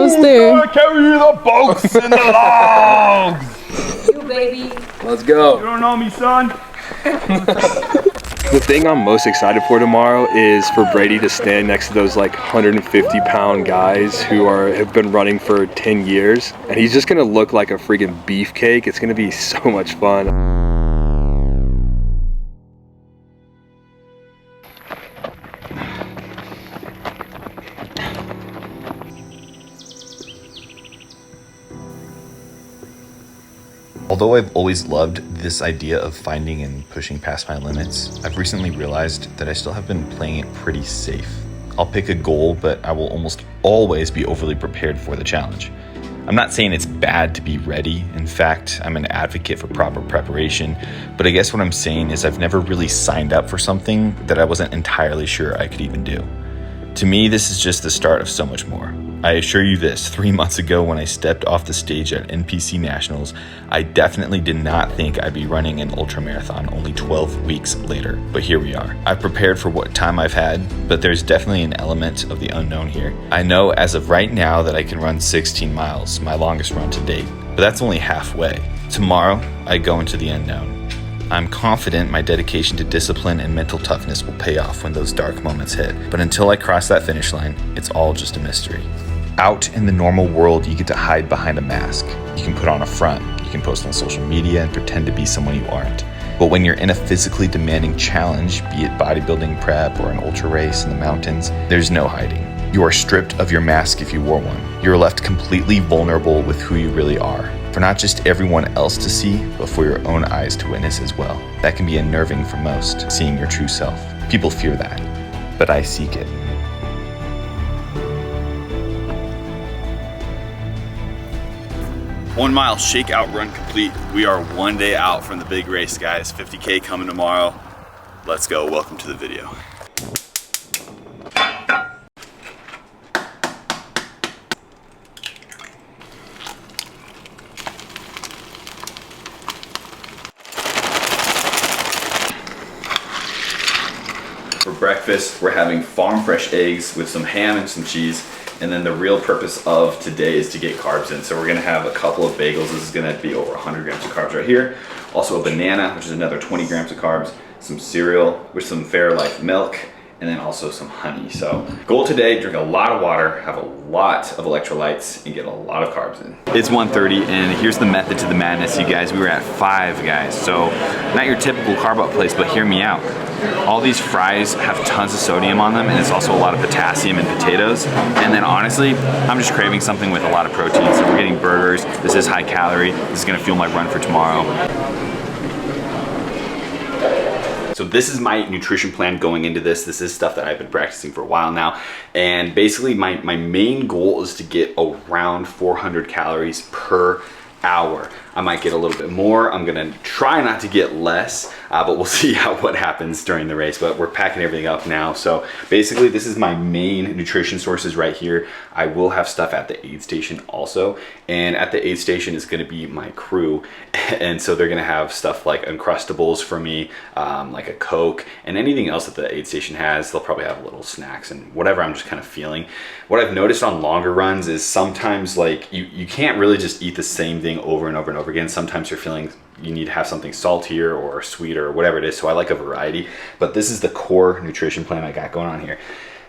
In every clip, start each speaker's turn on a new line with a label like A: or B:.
A: almost there.
B: Carry the boats and the logs.
C: You baby.
B: Let's go.
D: You don't know me, son.
B: The thing I'm most excited for tomorrow is for Brady to stand next to those like 150-pound guys who have been running for 10 years. And he's just gonna look like a freaking beefcake. It's gonna be so much fun.
E: Although I've always loved this idea of finding and pushing past my limits, I've recently realized that I still have been playing it pretty safe. I'll pick a goal, but I will almost always be overly prepared for the challenge. I'm not saying it's bad to be ready. In fact, I'm an advocate for proper preparation, but I guess what I'm saying is I've never really signed up for something that I wasn't entirely sure I could even do. To me, this is just the start of so much more. I assure you this, 3 months ago when I stepped off the stage at NPC Nationals, I definitely did not think I'd be running an ultramarathon only 12 weeks later, but here we are. I've prepared for what time I've had, but there's definitely an element of the unknown here. I know as of right now that I can run 16 miles, my longest run to date, but that's only halfway. Tomorrow, I go into the unknown. I'm confident my dedication to discipline and mental toughness will pay off when those dark moments hit, but until I cross that finish line, it's all just a mystery. Out in the normal world, you get to hide behind a mask. You can put on a front, you can post on social media and pretend to be someone you aren't. But when you're in a physically demanding challenge, be it bodybuilding prep or an ultra race in the mountains, there's no hiding. You are stripped of your mask if you wore one. You're left completely vulnerable with who you really are, for not just everyone else to see, but for your own eyes to witness as well. That can be unnerving for most, seeing your true self. People fear that, but I seek it.
D: One mile shakeout run complete. We are 1 day out from the big race, guys. 50K coming tomorrow. Let's go. Welcome to the video. For breakfast, we're having farm fresh eggs with some ham and some cheese. And then the real purpose of today is to get carbs in. So we're gonna have a couple of bagels. This is gonna be over 100 grams of carbs right here. Also a banana, which is another 20 grams of carbs. Some cereal with some Fairlife milk, and then also some honey. So goal today, drink a lot of water, have a lot of electrolytes, and get a lot of carbs in. It's 1:30, and here's the method to the madness, you guys. We were at Five Guys. So not your typical carb up place, but hear me out. All these fries have tons of sodium on them, and it's also a lot of potassium in potatoes. And then honestly, I'm just craving something with a lot of protein. So we're getting burgers. This is high calorie. This is gonna fuel my run for tomorrow. So this is my nutrition plan going into this. This is stuff that I've been practicing for a while now. And basically my main goal is to get around 400 calories per hour. I might get a little bit more. I'm gonna try not to get less, but we'll see what happens during the race. But we're packing everything up now. So basically this is my main nutrition sources right here. I will have stuff at the aid station also. And at the aid station is gonna be my crew. And so they're gonna have stuff like Uncrustables for me, like a Coke, and anything else that the aid station has. They'll probably have little snacks and whatever I'm just kind of feeling. What I've noticed on longer runs is sometimes like you can't really just eat the same thing over and over and over again. Sometimes you're feeling you need to have something saltier or sweeter or whatever it is. So I like a variety, but this is the core nutrition plan I got going on here.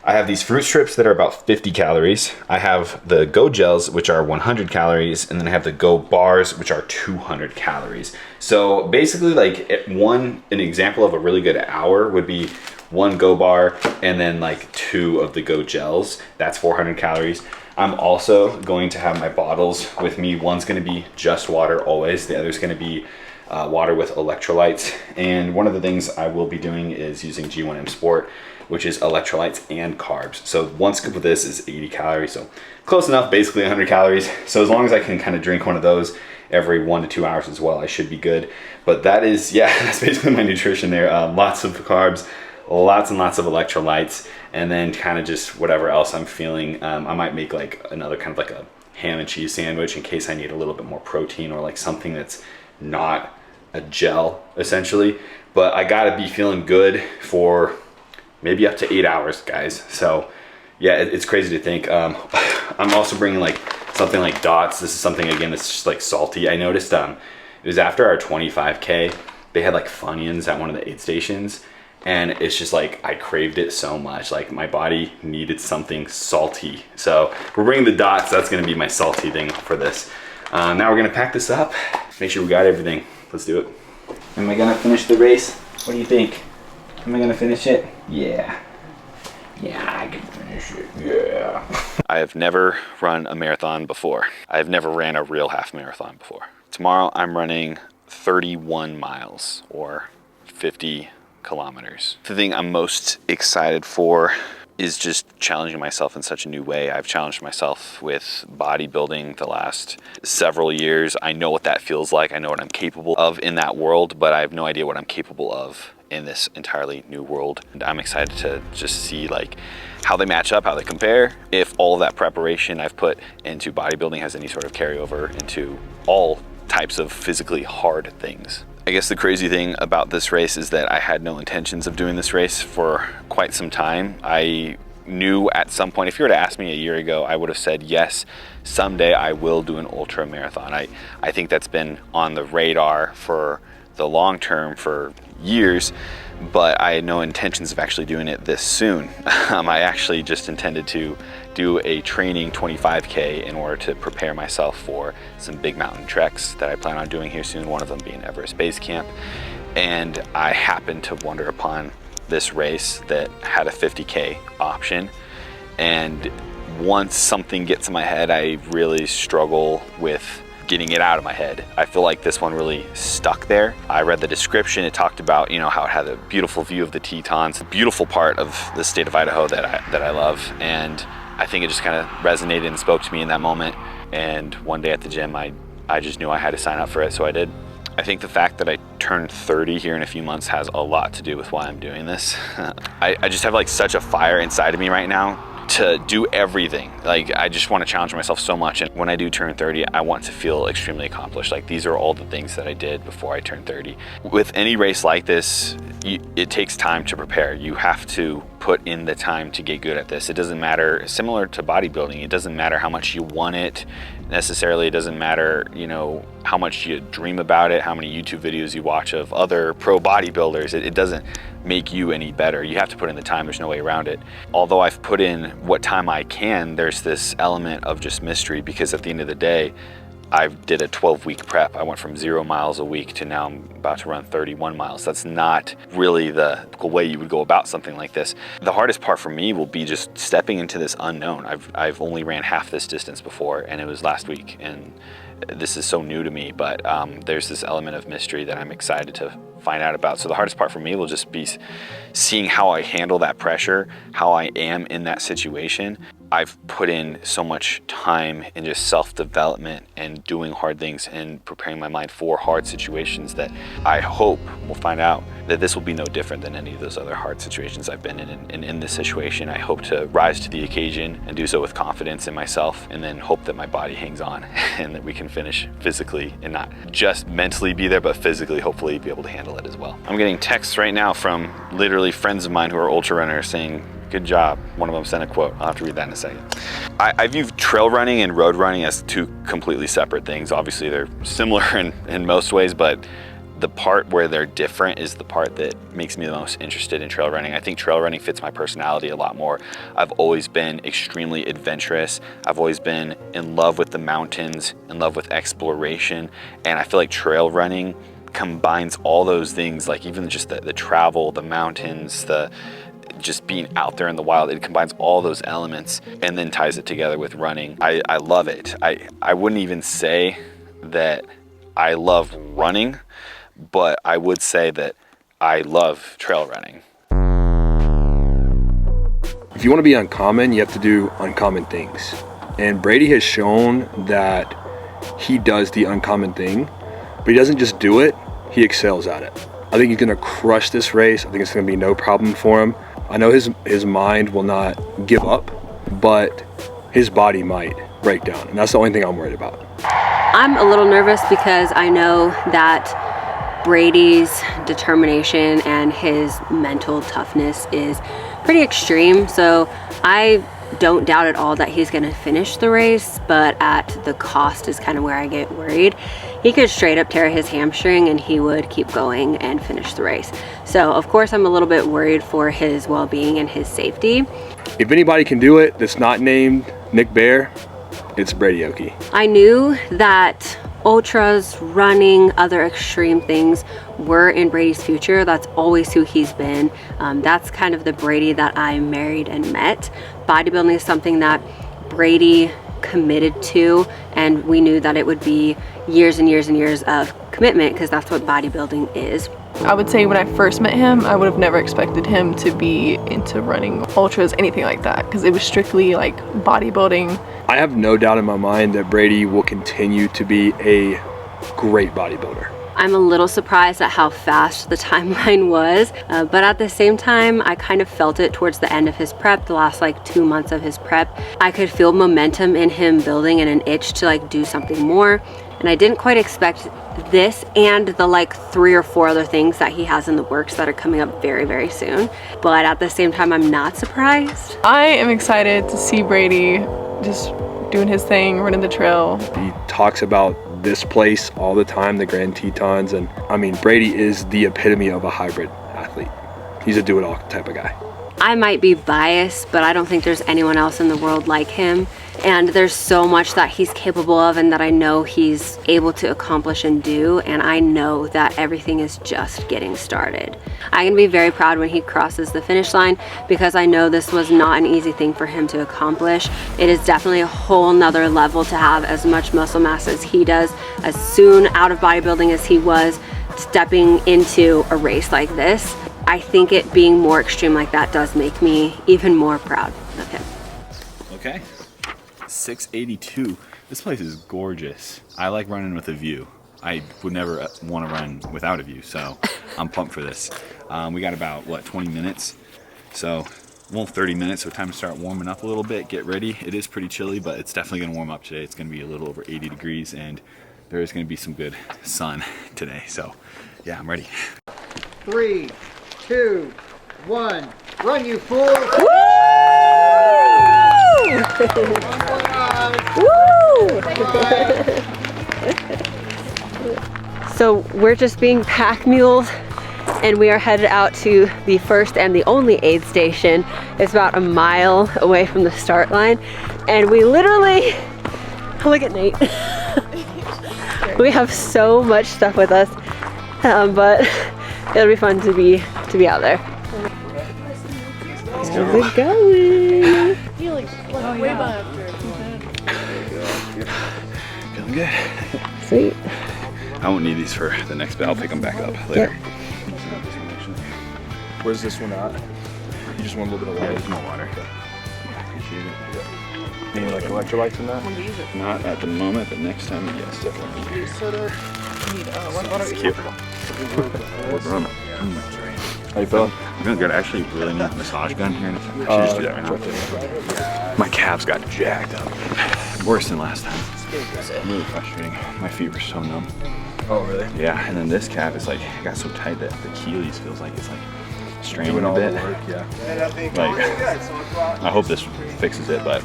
D: I have these fruit strips that are about 50 calories. I have the Go Gels, which are 100 calories. And then I have the Go Bars, which are 200 calories. So basically like an example of a really good hour would be one Go Bar and then like 2 of the Go Gels. That's 400 calories. I'm also going to have my bottles with me. One's gonna be just water always. The other's gonna be water with electrolytes. And one of the things I will be doing is using G1M Sport, which is electrolytes and carbs. So one scoop of this is 80 calories. So close enough, basically 100 calories. So as long as I can kind of drink one of those every 1 to 2 hours as well, I should be good. But that is, yeah, that's basically my nutrition there. Lots of carbs, lots and lots of electrolytes, and then kind of just whatever else I'm feeling. I might make like another kind of like a ham and cheese sandwich in case I need a little bit more protein, or like something that's not a gel essentially. But I gotta be feeling good for maybe up to 8 hours, guys. So Yeah, it's crazy to think. I'm also bringing like something like Dots. This is something, again, that's just like salty. I noticed it was after our 25K, they had like Funyuns at one of the aid stations, and it's just like I craved it so much. Like my body needed something salty. So we're bringing the Dots. That's gonna be my salty thing for this. Now we're gonna pack this up, make sure we got everything. Let's do it. Am I gonna finish the race? What do you think? Am I gonna finish it? Yeah. Yeah, I can finish it, yeah. I have never run a marathon before. I have never ran a real half marathon before. Tomorrow I'm running 31 miles or 50 kilometers. The thing I'm most excited for is just challenging myself in such a new way. I've challenged myself with bodybuilding the last several years. I know what that feels like. I know what I'm capable of in that world, but I have no idea what I'm capable of in this entirely new world. And I'm excited to just see like how they match up, how they compare, if all of that preparation I've put into bodybuilding has any sort of carryover into all types of physically hard things. I guess the crazy thing about this race is that I had no intentions of doing this race for quite some time. I knew at some point, if you were to ask me a year ago, I would have said, yes, someday I will do an ultra marathon. I think that's been on the radar for the long term for years, but I had no intentions of actually doing it this soon. I actually just intended to do a training 25K in order to prepare myself for some big mountain treks that I plan on doing here soon, one of them being Everest Base Camp. And I happened to wander upon this race that had a 50K option. And once something gets in my head, I really struggle with getting it out of my head. I feel like this one really stuck there. I read the description. It talked about, you know, how it had a beautiful view of the Tetons, a beautiful part of the state of Idaho that I love. And I think it just kind of resonated and spoke to me in that moment. And one day at the gym, I just knew I had to sign up for it, so I did. I think the fact that I turned 30 here in a few months has a lot to do with why I'm doing this. I just have like such a fire inside of me right now to do everything. Like, I just want to challenge myself so much, and when I do turn 30, I want to feel extremely accomplished. Like, these are all the things that I did before I turned 30. With any race like this, it takes time to prepare. You have to put in the time to get good at this. It doesn't matter, similar to bodybuilding, it doesn't matter how much you want it necessarily. It doesn't matter, you know, how much you dream about it, how many YouTube videos you watch of other pro bodybuilders. It doesn't make you any better. You have to put in the time. There's no way around it. Although I've put in what time I can, there's this element of just mystery, because at the end of the day, I did a 12-week prep. I went from 0 miles a week to now I'm about to run 31 miles. That's not really the way you would go about something like this. The hardest part for me will be just stepping into this unknown. I've only ran half this distance before, and it was last week, and this is so new to me, but there's this element of mystery that I'm excited to find out about. So the hardest part for me will just be seeing how I handle that pressure, how I am in that situation. I've put in so much time in just self-development and doing hard things and preparing my mind for hard situations that I hope we'll find out that this will be no different than any of those other hard situations I've been in. And in this situation, I hope to rise to the occasion and do so with confidence in myself, and then hope that my body hangs on and that we can finish physically and not just mentally be there, but physically, hopefully, be able to handle it as well. I'm getting texts right now from literally friends of mine who are ultra runners saying, good job. One of them sent a quote. I'll have to read that in a second. I view trail running and road running as two completely separate things. Obviously, they're similar in most ways, but the part where they're different is the part that makes me the most interested in trail running. I think trail running fits my personality a lot more. I've always been extremely adventurous. I've always been in love with the mountains, in love with exploration, and I feel like trail running combines all those things, like even just the travel, the mountains, just being out there in the wild. It combines all those elements and then ties it together with running. I love it. I wouldn't even say that I love running, but I would say that I love trail running.
B: If you want to be uncommon, you have to do uncommon things. And Brady has shown that he does the uncommon thing, but he doesn't just do it, he excels at it. I think he's gonna crush this race. I think it's gonna be no problem for him. I know his mind will not give up, but his body might break down. And that's the only thing I'm worried about.
A: I'm a little nervous because I know that Brady's determination and his mental toughness is pretty extreme. So I don't doubt at all that he's going to finish the race, but at the cost is kind of where I get worried. He could straight up tear his hamstring and he would keep going and finish the race. So of course I'm a little bit worried for his well-being and his safety.
B: If anybody can do it that's not named Nick Bear, it's Brady Oki.
A: I knew that ultras, running, other extreme things were in Brady's future. That's always who he's been. That's kind of the Brady that I married and met. Bodybuilding is something that Brady committed to, and we knew that it would be years and years and years of commitment, because that's what bodybuilding is.
C: I would say when I first met him, I would have never expected him to be into running ultras, anything like that, because it was strictly like bodybuilding.
B: I have no doubt in my mind that Brady will continue to be a great bodybuilder.
A: I'm a little surprised at how fast the timeline was, but at the same time, I kind of felt it towards the end of his prep, the last like 2 months of his prep. I could feel momentum in him building and an itch to like do something more. And I didn't quite expect this and the like 3 or 4 other things that he has in the works that are coming up very, very soon. But at the same time, I'm not surprised.
C: I am excited to see Brady just doing his thing, running the trail.
B: He talks about this place all the time, the Grand Tetons, and I mean, Brady is the epitome of a hybrid athlete. He's a do-it-all type of guy.
A: I might be biased, but I don't think there's anyone else in the world like him. And there's so much that he's capable of and that I know he's able to accomplish and do. And I know that everything is just getting started. I'm gonna be very proud when he crosses the finish line, because I know this was not an easy thing for him to accomplish. It is definitely a whole nother level to have as much muscle mass as he does, as soon out of bodybuilding as he was, stepping into a race like this. I think it being more extreme like that does make me even more proud of him.
D: Okay, 682. This place is gorgeous. I like running with a view. I would never want to run without a view, so I'm pumped for this. We got about, what, 20 minutes? So, well, 30 minutes, so time to start warming up a little bit, get ready. It is pretty chilly, but it's definitely going to warm up today. It's going to be a little over 80 degrees, and there is going to be some good sun today. So, yeah, I'm ready.
F: 3, 2, 1, run, you fool!
A: Woo! So we're just being pack mules, and we are headed out to the first and the only aid station. It's about a mile away from the start line, and we literally, look at Nate. We have so much stuff with us, but it'll be fun to be out there. How's it going?
D: Feeling good.
A: Sweet.
D: I won't need these for the next bit. I'll pick them back up later.
B: Where's this one at? You just want a little bit of water?
D: There's more water. Appreciate it.
B: Any like electrolytes in that?
D: Not at the moment, but next time, yes, definitely. It's cute.
B: How you feeling?
D: I'm feeling good. I actually really need a massage gun here. I should just do that right now. My calves got jacked up. Worse than last time. Really frustrating. My feet were so numb.
B: Oh, really?
D: Yeah, and then this calf is like, got so tight that the Achilles feels like it's like straining
B: Doing
D: a
B: all
D: bit.
B: the work, yeah.
D: Like, I hope this fixes it, but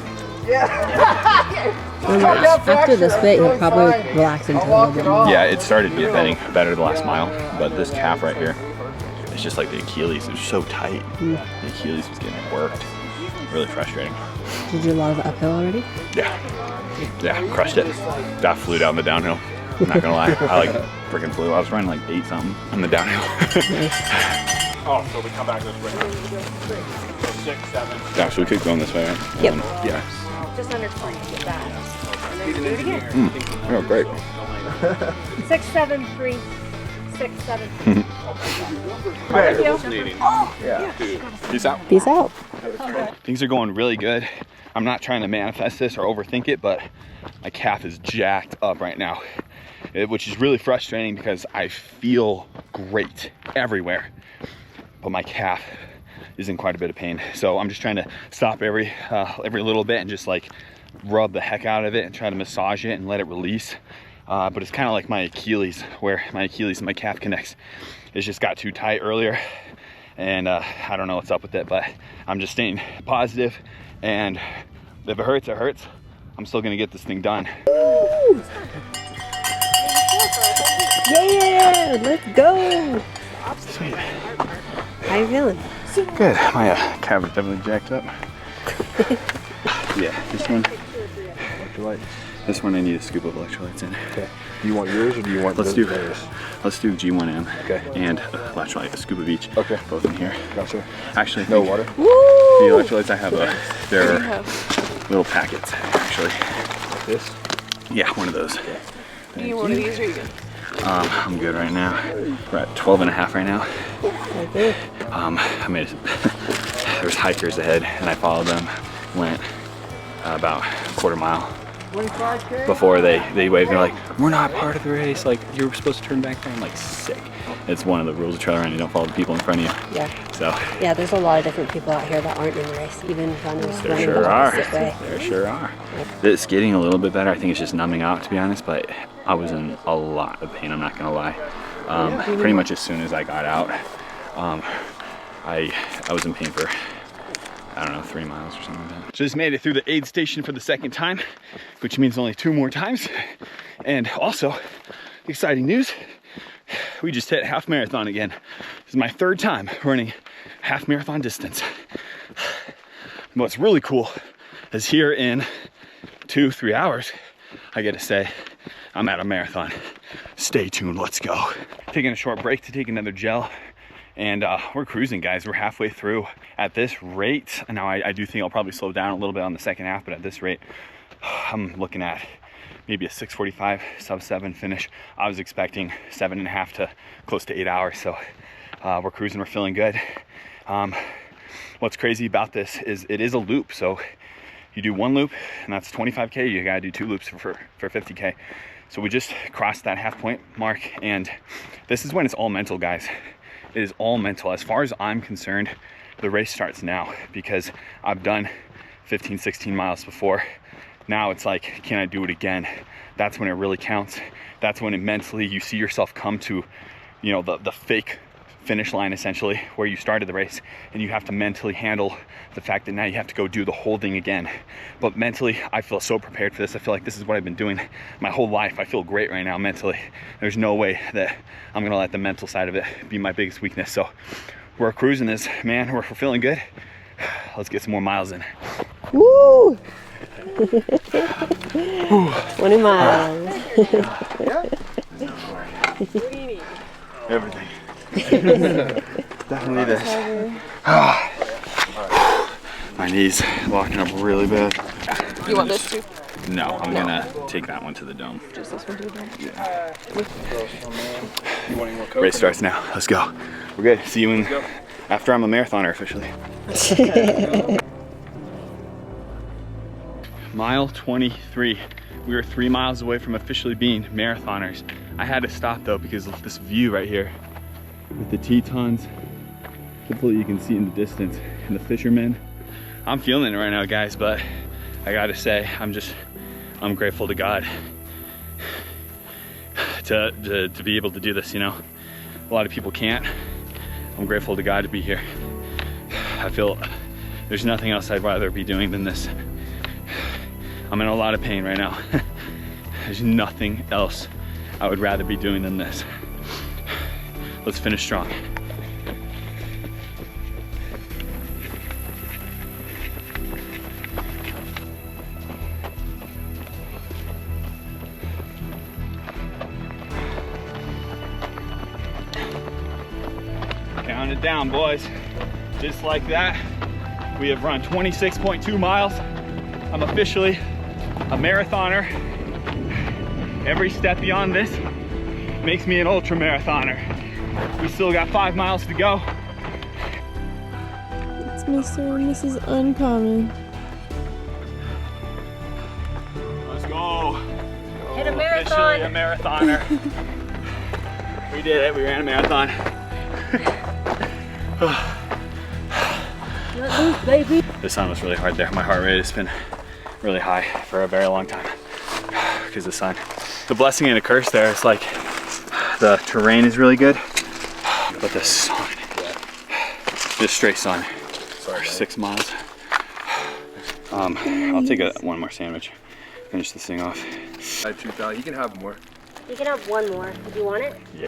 A: After this bit, you'll probably relax into a little bit more.
D: yeah, it started getting better the last mile, but this calf right here, it's just like the Achilles. It was so tight. The Achilles was getting worked. Really frustrating.
A: Did you do a lot of the uphill already?
D: Yeah, crushed it. That flew down the downhill. I'm not gonna lie, I like freaking flew. I was running like 8 something on the downhill.
G: Oh, so we come back this way. So 6, 7.
D: Yeah, so we keep going this way, right?
A: Yep.
D: Yeah.
H: Just under 3 with that. And then do it again.
D: Oh, great.
H: 6, 7, 3, 6, 7.
D: Peace out.
A: Peace out.
D: Things are going really good. I'm not trying to manifest this or overthink it, but my calf is jacked up right now, which is really frustrating because I feel great everywhere, but my calf is in quite a bit of pain. So I'm just trying to stop every little bit and just like rub the heck out of it and try to massage it and let it release. But it's kind of like my Achilles, where my Achilles and my calf connects. It just got too tight earlier, and I don't know what's up with it, but I'm just staying positive, and if it hurts, it hurts. I'm still gonna get this thing done.
A: Yeah, let's go.
D: Sweet.
A: How you feeling?
D: Good. My calf is definitely jacked up. Yeah, this one. Electrolyte. This one I need a scoop of electrolytes in.
B: Okay. Do you want yours or do you want
D: Let's do
B: theirs?
D: Let's do G1M.
B: Okay.
D: And electrolyte, a scoop of each.
B: Okay.
D: Both in here.
B: Gotcha.
D: Actually,
B: No water?
D: The electrolytes I have, they're
C: You have
D: little packets, actually.
B: Like this?
D: Yeah, one of those.
C: do you one of these or you good?
D: I'm good right now. We're at 12.5 right now. I made there's hikers ahead, and I followed them. Went about a quarter mile.
F: 25K?
D: Before they waved, they're like, "We're not part of the race. Like, you're supposed to turn back there." I'm like, sick. It's one of the rules of trail running. You don't follow the people in front of you.
A: Yeah.
D: So
A: Yeah, there's a lot of different people out here that aren't in the race, even runners
D: there
A: running
D: sure
A: the
D: are.
A: opposite way.
D: There sure are. It's getting a little bit better. I think it's just numbing out, to be honest. But I was in a lot of pain. I'm not gonna lie. Pretty much as soon as I got out, I was in pain for, I don't know, 3 miles or something like that. Just made it through the aid station for the second time, which means only 2 more times. And also, exciting news, we just hit half marathon again. This is my 3rd time running half marathon distance. What's really cool is here in 2-3 hours, I get to say, I'm at a marathon. Stay tuned, let's go. Taking a short break to take another gel. And we're cruising, guys. We're halfway through. At this rate, now I do think I'll probably slow down a little bit on the second half, but at this rate, I'm looking at maybe a 6:45 sub-7 finish. I was expecting 7.5 to close to 8 hours, so we're cruising, we're feeling good. What's crazy about this is it is a loop, so you do 1 loop, and that's 25K. You gotta do 2 loops for 50K. So we just crossed that half point mark, and this is when it's all mental, guys. It is all mental. As far as I'm concerned, the race starts now, because I've done 15, 16 miles before. Now it's like, can I do it again? That's when it really counts. That's when it mentally, you see yourself come to, you know, the fake finish line, essentially, where you started the race, and you have to mentally handle the fact that now you have to go do the whole thing again. But mentally, I feel so prepared for this. I feel like this is what I've been doing my whole life. I feel great right now mentally. There's no way that I'm gonna let the mental side of it be my biggest weakness. So we're cruising this, man. We're feeling good. Let's get some more miles in.
A: Woo! 20 miles.
D: Everything. Definitely this. My knees locking up really bad.
C: You want this too?
D: No, I'm gonna take that one to the dome.
C: Just this one to the dome?
D: Yeah. Race starts now. Let's go. We're good. See you after I'm a marathoner officially. Mile 23. We were 3 miles away from officially being marathoners. I had to stop though because of this view right here with the Tetons. Hopefully you can see in the distance, and the fishermen. I'm feeling it right now, guys, but I gotta say, I'm grateful to God to be able to do this, you know? A lot of people can't. I'm grateful to God to be here. I feel there's nothing else I'd rather be doing than this. I'm in a lot of pain right now. There's nothing else I would rather be doing than this. Let's finish strong. Count it down, boys. Just like that, we have run 26.2 miles. I'm officially a marathoner. Every step beyond this makes me an ultra marathoner. We still got 5 miles to go.
C: It's Mr. and Mrs. Uncommon.
D: Let's go.
A: Hit a marathon.
D: Officially a marathoner. We did it, we ran a marathon.
A: Baby.
D: The sun was really hard there. My heart rate has been really high for a very long time because of the sun. The blessing and a curse there is like the terrain is really good, but the sun, Just straight sun for 6 miles. I'll take one more sandwich. Finish this thing off.
B: At 2,000, you can have more.
A: You can have one more. Do you want it?
D: Yeah.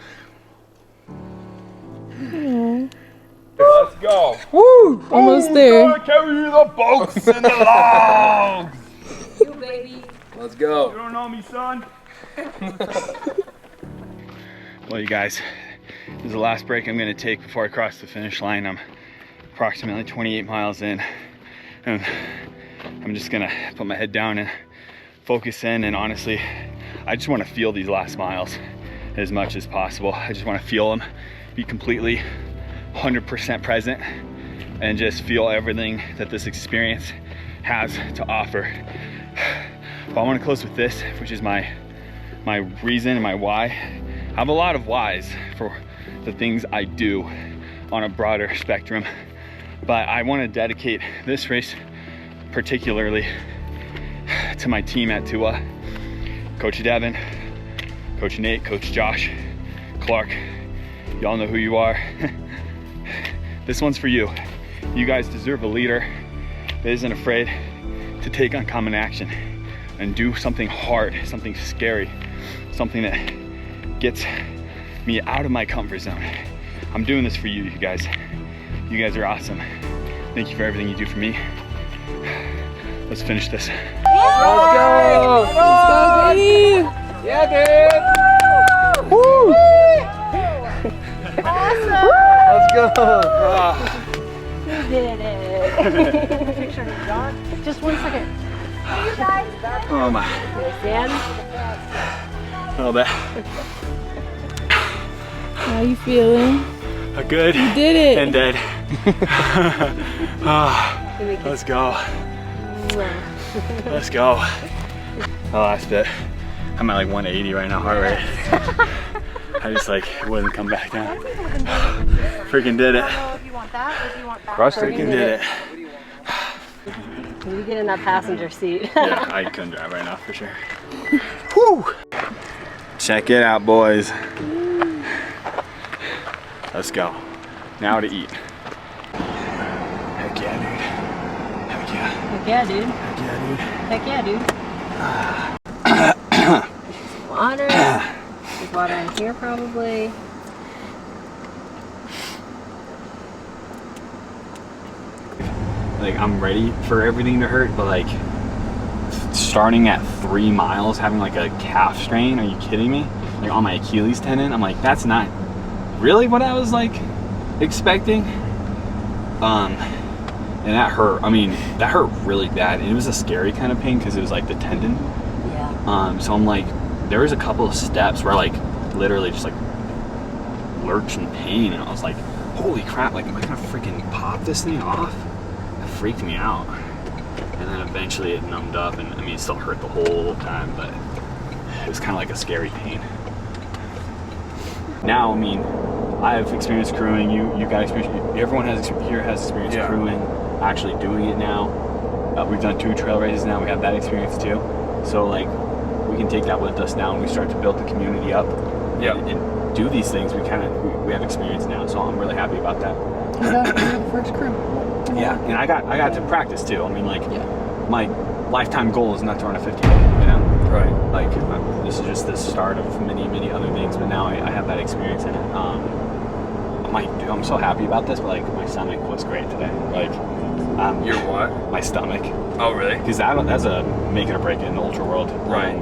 G: Let's go.
C: Woo! Almost there.
G: Carry the boats and the logs.
A: You baby.
B: Let's go.
G: You don't know me, son.
D: Well, you guys, this is the last break I'm gonna take before I cross the finish line. I'm approximately 28 miles in, and I'm just gonna put my head down and focus in. And honestly, I just want to feel these last miles as much as possible. I just want to feel them, be completely 100% present, and just feel everything that this experience has to offer. But I want to close with this, which is my reason and my why. I have a lot of whys for the things I do on a broader spectrum, but I want to dedicate this race particularly to my team at Tua, Coach Devin, Coach Nate, Coach Josh, Clark. Y'all know who you are. This one's for you. You guys deserve a leader that isn't afraid to take uncommon action and do something hard, something scary, something that gets me out of my comfort zone. I'm doing this for you, you guys. You guys are awesome. Thank you for everything you do for me. Let's finish this.
B: Let's go!
C: Let's go, baby!
B: Yeah, dude!
C: Woo!
A: Awesome.
B: Let's go!
A: You did it. Picture of John. Just 1 second. Hey, you guys.
D: Oh my.
A: Stand.
D: A little bit.
C: How you feeling?
D: Good.
C: You did it.
D: And dead. Let's go. Let's go. The last bit. I'm at like 180 right now, heart rate. I just like wouldn't come back down. Freaking did it.
H: If you want that, or if you want that.
D: Freaking did it.
A: You get in that passenger seat.
D: Yeah, I couldn't drive right now for sure. Whew. Check it out, boys. Let's go. Now to eat. Heck yeah, dude. Heck yeah.
A: Heck yeah, dude.
D: Heck yeah, dude.
A: Heck yeah, dude. Water. There's water in here probably.
D: Like, I'm ready for everything to hurt, but like starting at 3 miles, having like a calf strain, are you kidding me? Like on my Achilles tendon, I'm like, that's not really what I was like expecting. And that hurt. I mean, that hurt really bad. And it was a scary kind of pain because it was like the tendon.
A: Yeah.
D: So I'm like, there was a couple of steps where I like literally just like lurched in pain, and I was like, holy crap, like am I gonna freaking pop this thing off? It freaked me out. And then eventually it numbed up, and I mean, it still hurt the whole time, but it was kind of like a scary pain. Now, I mean, I've experienced crewing. You guys, everyone here has experienced crewing, actually doing it now. We've done 2 trail races now. We have that experience too. So like, we can take that with us now, and we start to build the community up.
B: Yeah.
D: And do these things. We have experience now, so I'm really happy about that.
C: You're the first crew.
D: Yeah, and I got to practice too. I mean, like, my lifetime goal is not to run a 50K, you know?
B: Right.
D: Like, this is just the start of many other things, but now I have that experience in it. I'm so happy about this, but like, my stomach was great today. Like,
B: Your what?
D: my stomach.
B: Oh, really?
D: Because that's a make it or break it in the ultra world.
B: Right.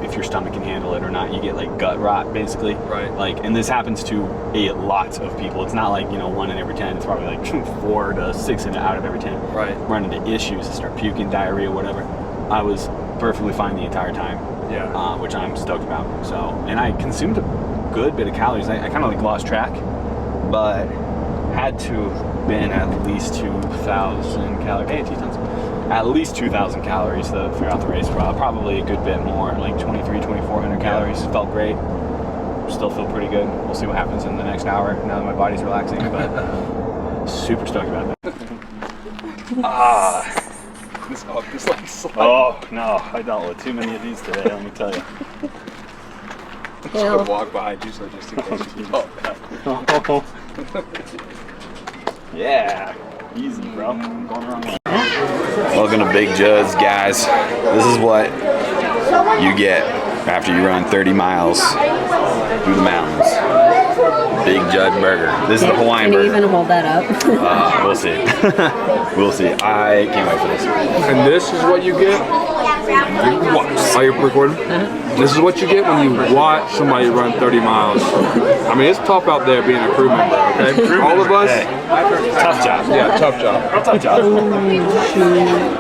D: If your stomach can handle it or not, you get like gut rot basically.
B: Right.
D: Like, and this happens to a lot of people. It's not like, 1 in every 10. It's probably like 4 to 6 out of every 10.
B: Right.
D: Run into issues, start puking, diarrhea, whatever. I was perfectly fine the entire time.
B: Yeah.
D: Which I'm stoked about. So, and I consumed a good bit of calories. I kind of like lost track, but had to have been at least 2,000 calories. Hey, Tetons. At least 2,000 calories throughout the race. Probably a good bit more, like 2,400 calories. Felt great. Still feel pretty good. We'll see what happens in the next hour now that my body's relaxing, but super stoked about that.
B: This like slide.
D: Oh, no. I dealt with too many of these today, let me tell you.
B: I'm just gonna walk behind you, so just in case you fall back.
D: Yeah, easy, bro. I'm going wrong. Welcome to Big Judd's, guys. This is what you get after you run 30 miles through the mountains. Big Judd burger. This is the Hawaiian burger.
A: Can you even hold that up?
D: We'll see. We'll see. I can't wait for this.
B: And this is what you get. Are you recording? This is what you get when you watch somebody run 30 miles. I mean, it's tough out there being a crew member, okay? All of us.
D: Tough job.
B: Yeah, tough job.
D: Tough job.